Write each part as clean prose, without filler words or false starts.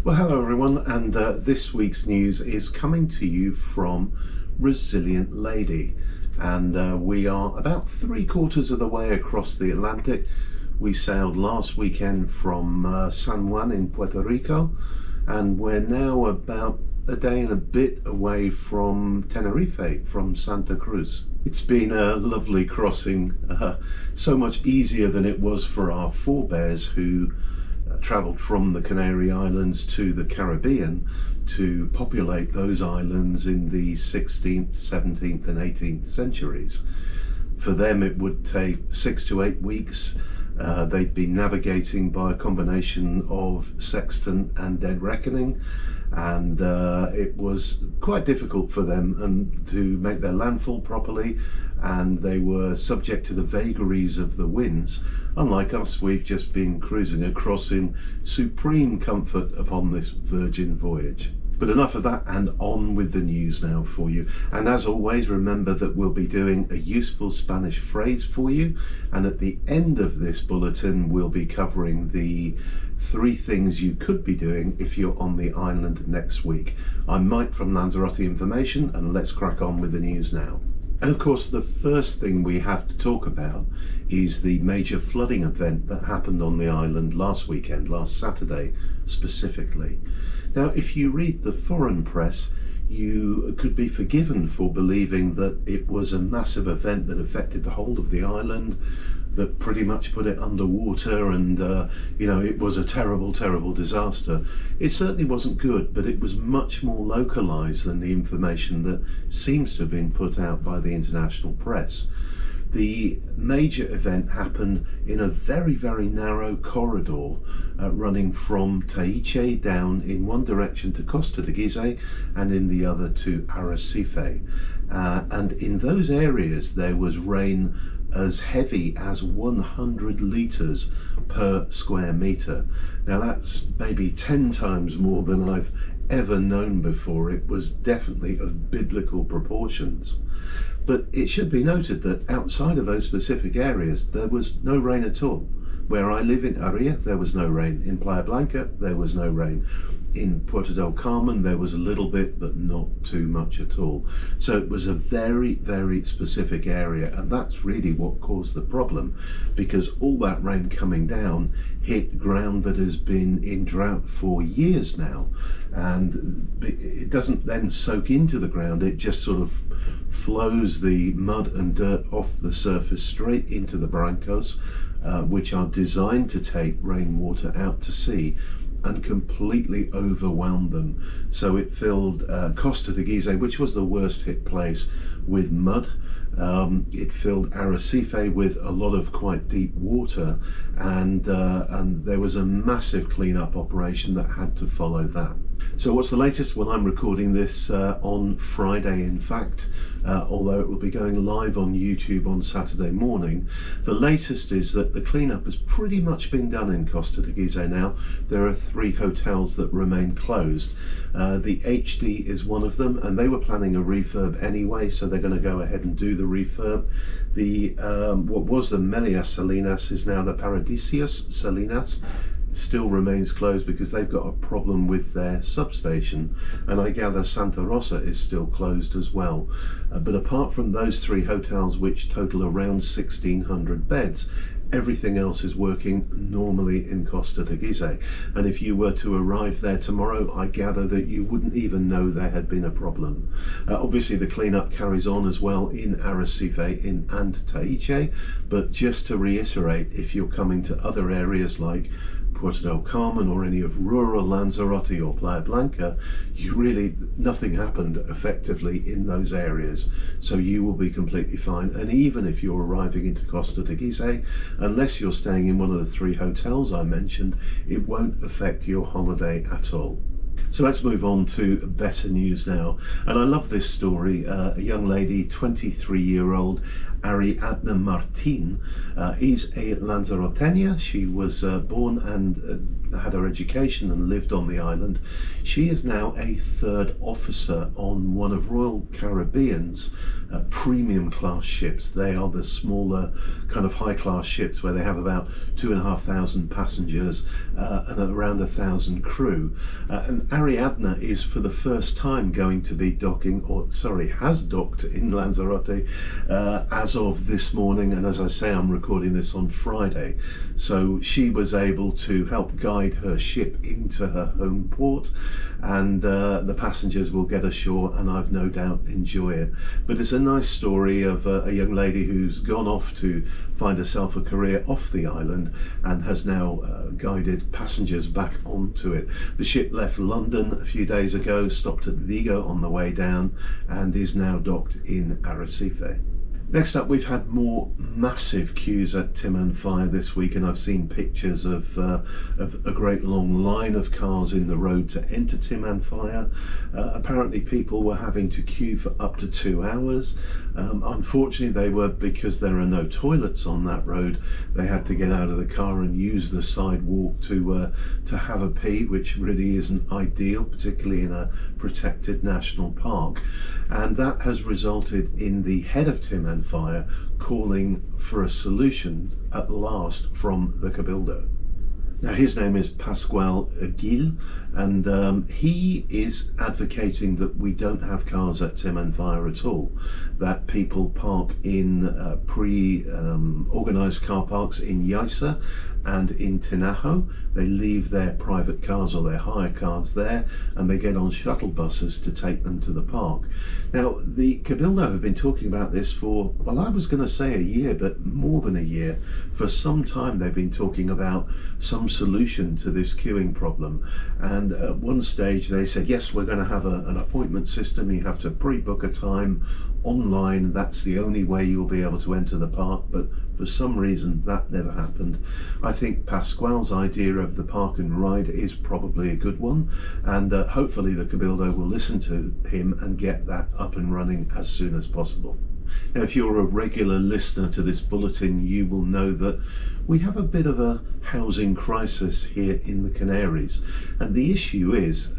Well, hello everyone, and this week's news is coming to you from Resilient Lady, and we are about 3/4 of the way across the Atlantic. We sailed last weekend from San Juan in Puerto Rico, and we're now about a day and a bit away from Tenerife, from Santa Cruz. It's been a lovely crossing, so much easier than it was for our forebears who travelled from the Canary Islands to the Caribbean to populate those islands in the 16th, 17th and 18th centuries. For them it would take 6 to 8 weeks. They'd be navigating by a combination of sextant and dead reckoning, and it was quite difficult for them to make their landfall properly, and they were subject to the vagaries of the winds. Unlike us, we've just been cruising across in supreme comfort upon this virgin voyage. But enough of that, and on with the news now for you. And as always, remember that we'll be doing a useful Spanish phrase for you, and at the end of this bulletin we'll be covering the 3 things you could be doing if you're on the island next week. I'm Mike from Lanzarote Information, and let's crack on with the news now. And of course, the first thing we have to talk about is the major flooding event that happened on the island last weekend, last Saturday specifically. Now, if you read the foreign press, you could be forgiven for believing that it was a massive event that affected the whole of the island, that pretty much put it underwater, and it was a terrible, terrible disaster. It certainly wasn't good, but it was much more localized than the information that seems to have been put out by the international press. The major event happened in a very, very narrow corridor running from Taiche down in one direction to Costa de Gizeh and in the other to Arrecife. And in those areas there was rain as heavy as 100 litres per square metre. Now that's maybe 10 times more than I've ever known before. It was definitely of biblical proportions. But it should be noted that outside of those specific areas there was no rain at all. Where I live in Aria, there was no rain. In Playa Blanca, there was no rain. In Puerto del Carmen, there was a little bit, but not too much at all. So it was a very, very specific area, and that's really what caused the problem, because all that rain coming down hit ground that has been in drought for years now, and it doesn't then soak into the ground. It just sort of flows the mud and dirt off the surface straight into the barrancos, which are designed to take rainwater out to sea, and completely overwhelmed them. So it filled Costa de Gizeh, which was the worst hit place, with mud. It filled Arrecife with a lot of quite deep water, and there was a massive cleanup operation that had to follow that. So what's the latest? Well, I'm recording this on Friday, in fact, although it will be going live on YouTube on Saturday morning. The latest is that the cleanup has pretty much been done in Costa de Gizeh now. There are 3 hotels that remain closed. The HD is one of them, and they were planning a refurb anyway, so they're going to go ahead and do the refurb. The what was the Melias Salinas is now the Paradisios Salinas. Still remains closed because they've got a problem with their substation, and I gather Santa Rosa is still closed as well. But apart from those 3 hotels, which total around 1,600 beds, everything else is working normally in Costa de Gizeh. And if you were to arrive there tomorrow, I gather that you wouldn't even know there had been a problem. Obviously the cleanup carries on as well in Arrecife and Taiche, but just to reiterate, if you're coming to other areas like Puerto del Carmen or any of rural Lanzarote or Playa Blanca, nothing happened effectively in those areas, so you will be completely fine. And even if you're arriving into Costa de Gizeh, unless you're staying in one of the 3 hotels I mentioned, it won't affect your holiday at all. So let's move on to better news now. And I love this story. A young lady, 23-year-old Ariadna Martin, is a Lanzaroteña. She was born and had her education and lived on the island. She is now a third officer on one of Royal Caribbean's premium class ships. They are the smaller kind of high class ships where they have about 2,500 passengers and around 1,000 crew. And Ariadna is for the first time going to be has docked in Lanzarote as of this morning. And as I say, I'm recording this on Friday. So she was able to help guide her ship into her home port, and the passengers will get ashore and I've no doubt enjoy it. But it's a nice story of a young lady who's gone off to find herself a career off the island and has now guided passengers back onto it. The ship left London a few days ago, stopped at Vigo on the way down, and is now docked in Arrecife. Next up, we've had more massive queues at Timanfaya this week, and I've seen pictures of a great long line of cars in the road to enter Timanfaya. Apparently people were having to queue for up to 2 hours. Unfortunately, because there are no toilets on that road, they had to get out of the car and use the sidewalk to have a pee, which really isn't ideal, particularly in a protected national park. And that has resulted in the head of Timanfaya calling for a solution at last from the Cabildo. Now, his name is Pascual Gil, and he is advocating that we don't have cars at Timanfaya at all, that people park in pre-organised car parks in Yaisa and in Tinajo. They leave their private cars or their hire cars there, and they get on shuttle buses to take them to the park. Now, the Cabildo have been talking about this for, well, I was going to say a year, but more than a year. For some time they've been talking about some solution to this queuing problem, and at one stage they said, yes, we're going to have an appointment system. You have to pre-book a time online. That's the only way you'll be able to enter the park. But for some reason that never happened. I think Pascual's idea of the park and ride is probably a good one, and hopefully the Cabildo will listen to him and get that up and running as soon as possible. Now, if you're a regular listener to this bulletin, you will know that we have a bit of a housing crisis here in the Canaries, and the issue is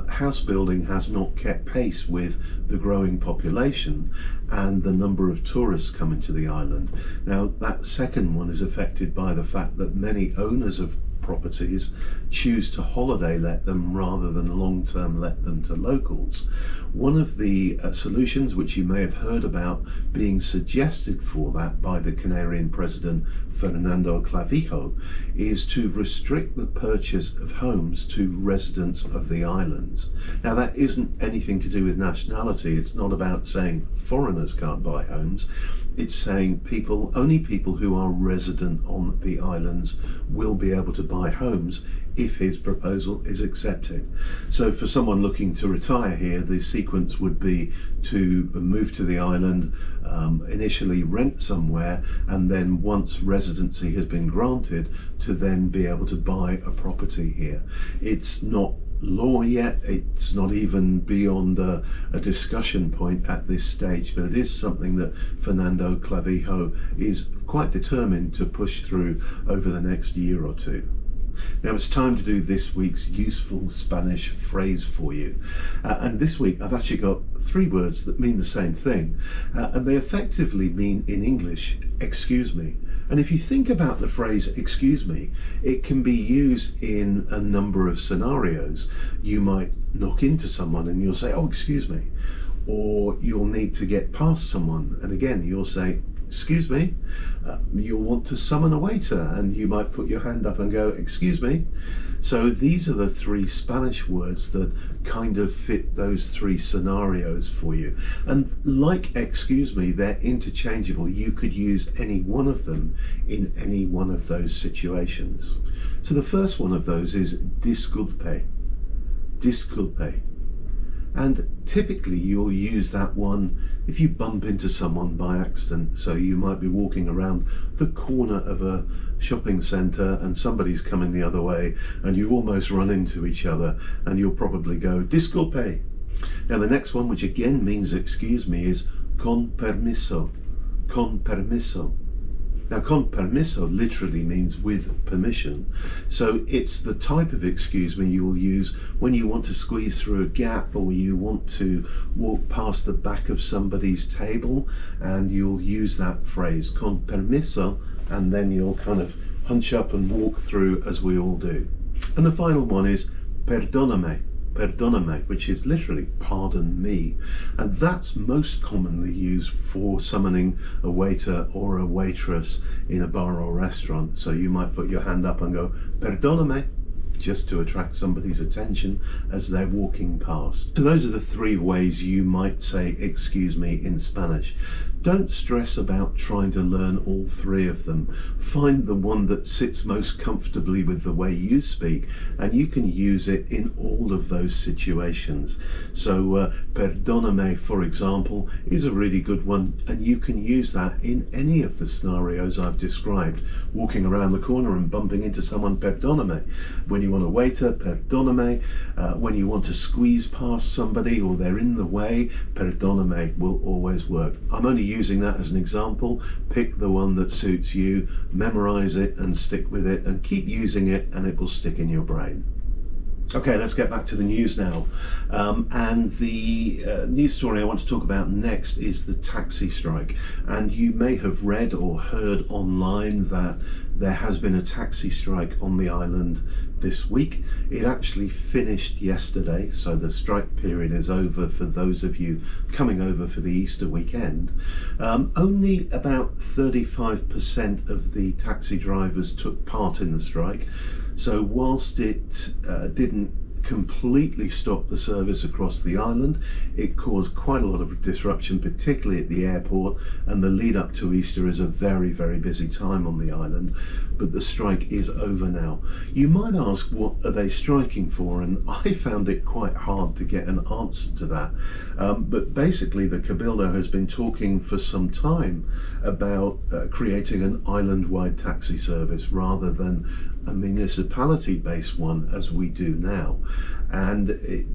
house building has not kept pace with the growing population and the number of tourists coming to the island. Now, that second one is affected by the fact that many owners of properties choose to holiday let them rather than long-term let them to locals. One of the solutions which you may have heard about being suggested for that by the Canarian president Fernando Clavijo is to restrict the purchase of homes to residents of the islands. Now, that isn't anything to do with nationality. It's not about saying foreigners can't buy homes. It's saying only people who are resident on the islands will be able to buy homes if his proposal is accepted. So for someone looking to retire here, the sequence would be to move to the island, initially rent somewhere, and then once residency has been granted, to then be able to buy a property here. It's not law yet, it's not even beyond a discussion point at this stage, but it is something that Fernando Clavijo is quite determined to push through over the next year or two. Now it's time to do this week's useful Spanish phrase for you, and this week I've actually got 3 words that mean the same thing, and they effectively mean in English, excuse me. And if you think about the phrase excuse me, it can be used in a number of scenarios. You might knock into someone and you'll say, oh, excuse me. Or you'll need to get past someone, and again you'll say, excuse me. You'll want to summon a waiter and you might put your hand up and go, excuse me. So these are the 3 Spanish words that kind of fit those 3 scenarios for you. And like excuse me, they're interchangeable. You could use any one of them in any one of those situations. So the first one of those is disculpe. Disculpe. And typically you'll use that one if you bump into someone by accident. So you might be walking around the corner of a shopping centre and somebody's coming the other way and you almost run into each other, and you'll probably go disculpe. Now the next one, which again means excuse me, is con permiso. Con permiso. Now, con permiso literally means with permission. So it's the type of excuse me you will use when you want to squeeze through a gap, or you want to walk past the back of somebody's table, and you'll use that phrase, con permiso, and then you'll kind of hunch up and walk through, as we all do. And the final one is perdóname. Perdóname, which is literally pardon me, and that's most commonly used for summoning a waiter or a waitress in a bar or restaurant. So you might put your hand up and go perdóname, just to attract somebody's attention as they're walking past. So those are the three ways you might say excuse me in Spanish. Don't stress about trying to learn all three of them. Find the one that sits most comfortably with the way you speak, and you can use it in all of those situations. So perdóname, for example, is a really good one, and you can use that in any of the scenarios I've described. Walking around the corner and bumping into someone, perdóname. When you want a waiter, perdóname. When you want to squeeze past somebody or they're in the way, perdóname will always work. I'm only using that as an example. Pick the one that suits you, memorize it and stick with it, and keep using it, and it will stick in your brain. Okay, let's get back to the news now. And the news story I want to talk about next is the taxi strike. And you may have read or heard online that there has been a taxi strike on the island this week. It actually finished yesterday, so the strike period is over for those of you coming over for the Easter weekend. Only about 35% of the taxi drivers took part in the strike. So whilst it didn't completely stop the service across the island, it caused quite a lot of disruption, particularly at the airport, and the lead up to Easter is a very, very busy time on the island. But the strike is over now. You might ask, what are they striking for? And I found it quite hard to get an answer to that. But basically the Cabildo has been talking for some time about creating an island-wide taxi service rather than a municipality-based one as we do now. And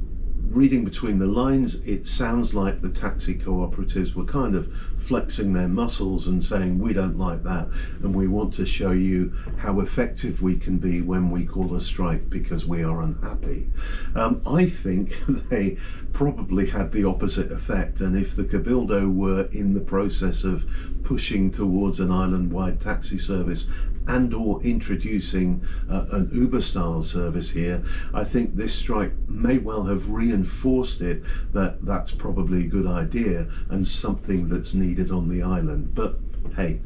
reading between the lines, it sounds like the taxi cooperatives were kind of flexing their muscles and saying, we don't like that, and we want to show you how effective we can be when we call a strike because we are unhappy. I think they probably had the opposite effect, and if the Cabildo were in the process of pushing towards an island-wide taxi service and or introducing an Uber style service here, I think this strike may well have reinforced it that that's probably a good idea and something that's needed on the island. But hey,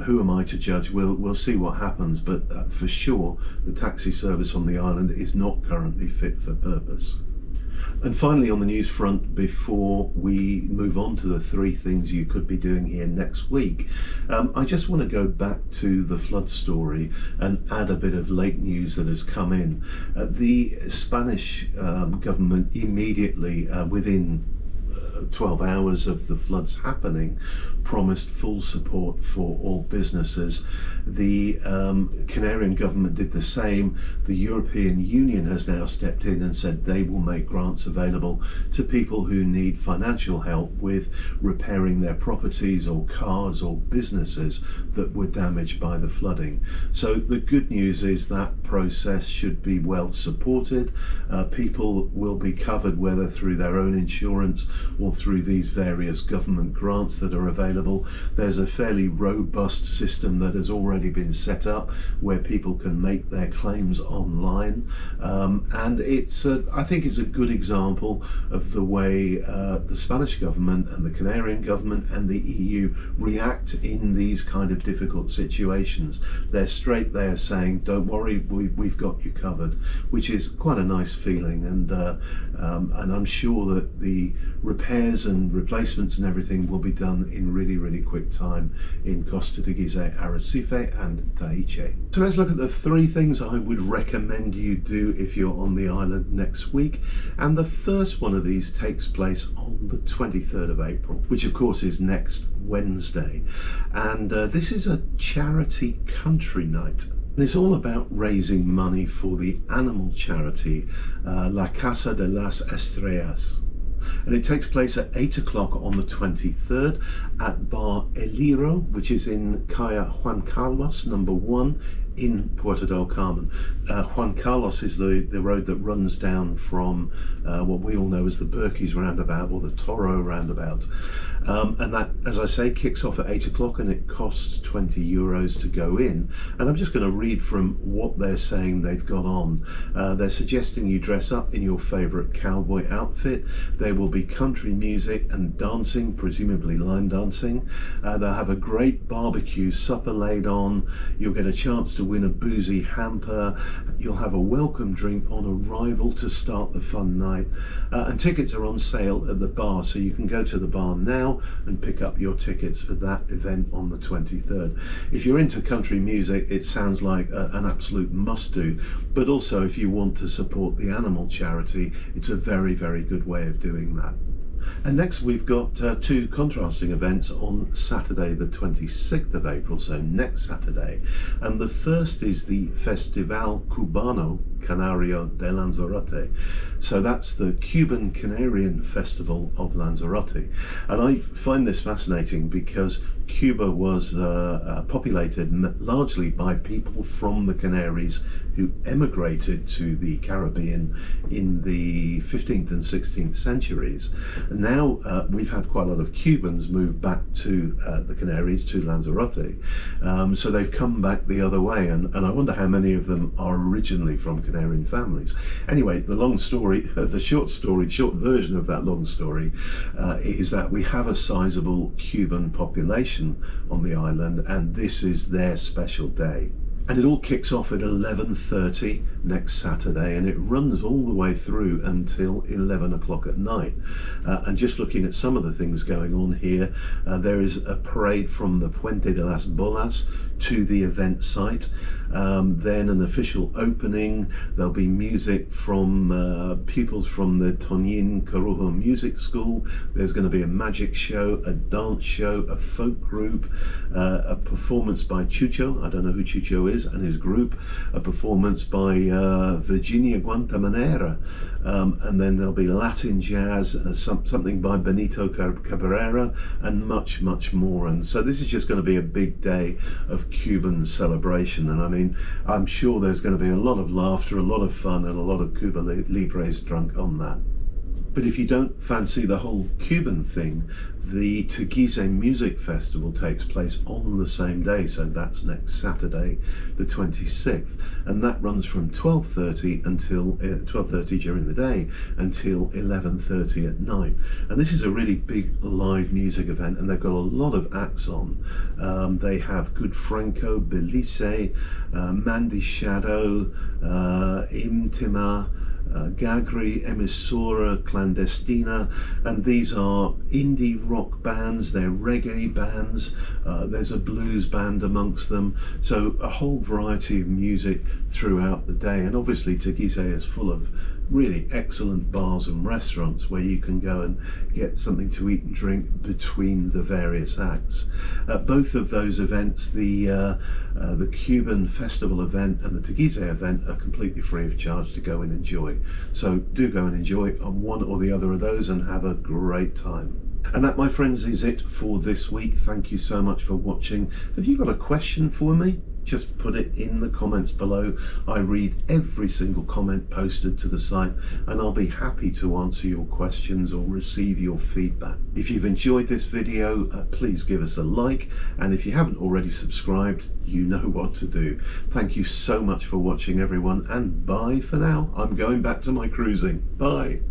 who am I to judge? We'll see what happens, but for sure the taxi service on the island is not currently fit for purpose. And finally, on the news front, before we move on to the three things you could be doing here next week, I just want to go back to the flood story and add a bit of late news that has come in. The Spanish government immediately, within 12 hours of the floods happening, promised full support for all businesses. The Canarian government did the same. The European Union has now stepped in and said they will make grants available to people who need financial help with repairing their properties or cars or businesses that were damaged by the flooding. So the good news is that process should be well supported. People will be covered whether through their own insurance or through these various government grants that are available. There's a fairly robust system that has already been set up where people can make their claims online, and I think it's a good example of the way the Spanish government and the Canarian government and the EU react in these kind of difficult situations. They're straight there saying, don't worry, we've got you covered, which is quite a nice feeling, and I'm sure that the repair repairs and replacements and everything will be done in really quick time in Costa de Gizeh, Arrecife and Taiche. So let's look at the 3 things I would recommend you do if you're on the island next week. And the first one of these takes place on the 23rd of April, which of course is next Wednesday. And this is a charity country night. And it's all about raising money for the animal charity La Casa de las Estrellas. And it takes place at 8 o'clock on the 23rd at Bar El Hilo, which is in Calle Juan Carlos number 1 in Puerto del Carmen. Juan Carlos is the road that runs down from what we all know as the Berkeys roundabout or the Toro roundabout. And that, as I say, kicks off at 8 o'clock and it costs €20 to go in. And I'm just going to read from what they're saying they've got on. They're suggesting you dress up in your favourite cowboy outfit. There will be country music and dancing, presumably line dancing. They'll have a great barbecue supper laid on. You'll get a chance to win a boozy hamper. You'll have a welcome drink on arrival to start the fun night. And tickets are on sale at the bar, so you can go to the bar now and pick up your tickets for that event on the 23rd. If you're into country music, it sounds like an absolute must-do, but also if you want to support the animal charity, it's a very good way of doing that. And next we've got 2 contrasting events on Saturday the 26th of April, so next Saturday. And the first is the Festival Cubano Canario de Lanzarote. So that's the Cuban Canarian Festival of Lanzarote. And I find this fascinating because Cuba was populated largely by people from the Canaries who emigrated to the Caribbean in the 15th and 16th centuries. And now we've had quite a lot of Cubans move back to the Canaries, to Lanzarote. So they've come back the other way, and I wonder how many of them are originally from Canarian families. Anyway, the long story, the short version of that long story is that we have a sizable Cuban population on the island, and this is their special day. And it all kicks off at 11:30 next Saturday, and it runs all the way through until 11 o'clock at night. And just looking at some of the things going on here, there is a parade from the Puente de las Bolas to the event site, then an official opening. There'll be music from pupils from the Tonin Corujo Music School. There's going to be a magic show, a dance show, a folk group, a performance by Chucho, I don't know who Chucho is, and his group, a performance by Virginia Guantamanera, and then there'll be Latin jazz, something by Benito Cabrera, and much more. And so this is just going to be a big day of Cuban celebration, and I mean, I'm sure there's going to be a lot of laughter, a lot of fun, and a lot of Cuba Libres drunk on that. But if you don't fancy the whole Cuban thing, the Teguise Music Festival takes place on the same day, so that's next Saturday, the 26th, and that runs from 12:30 until 12:30 during the day until 11:30 at night. And this is a really big live music event, and they've got a lot of acts on. They have Good Franco, Belize, Mandy Shadow, Imtima, Gagri, Emissora, Clandestina, and these are indie rock bands, they're reggae bands, there's a blues band amongst them, so a whole variety of music throughout the day. And obviously Teguise is full of really excellent bars and restaurants where you can go and get something to eat and drink between the various acts. Both of those events, the Cuban festival event and the Teguise event, are completely free of charge to go and enjoy. So do go and enjoy on one or the other of those and have a great time. And that, my friends, is it for this week. Thank you so much for watching. Have you got a question for me? Just put it in the comments below. I read every single comment posted to the site, and I'll be happy to answer your questions or receive your feedback. If you've enjoyed this video, please give us a like, and if you haven't already subscribed, you know what to do. Thank you so much for watching, everyone, and bye for now. I'm going back to my cruising. Bye.